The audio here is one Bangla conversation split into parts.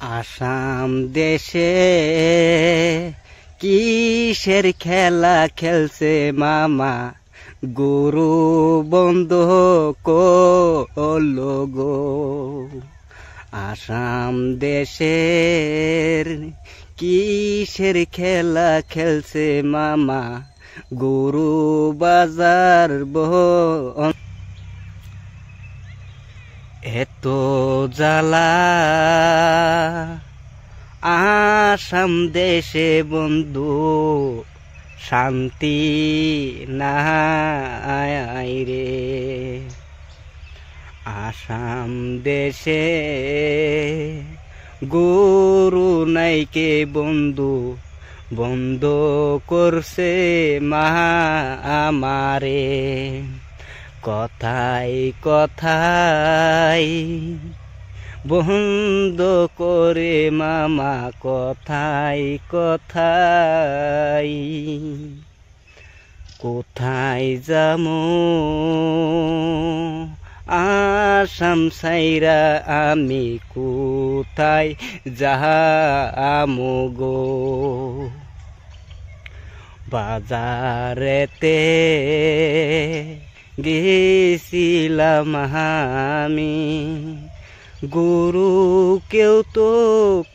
আসাম দেশে কিসের খেলা খেলছে মামা, গুরু বন্ধ করলো গো। আসাম দেশের কিসের খেলা খেলছে মামা, গুরু বাজার এত জ্বালা আসাম দেশে বন্ধু, শান্তি নাই রে। আসাম দেশে গুরু নাইকে বন্ধু, বন্ধ করছে আমারে। কথায় কথায় বন্ধ করে মামা, কথায় কথায়। কোথায় যামু আসাম ছাইরা আমি, কোথায় যামু গো। বাজারেতে গেছিলাম আমি, গুরু কেউ তো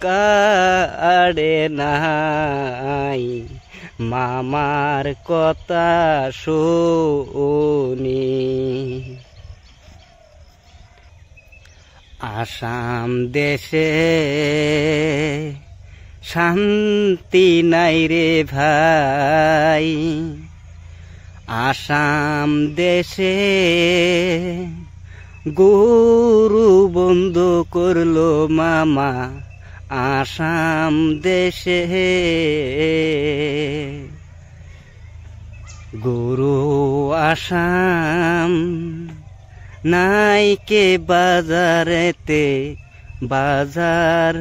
কাড়ে নাই, মামার কথা শুনি। আসাম দেশে শান্তি নাই রে ভাই, আসাম দেশে গুরু বন্ধ করলো মামা, আসাম দেশে গুরু আসাম নাইকে বাজারেতে, বাজার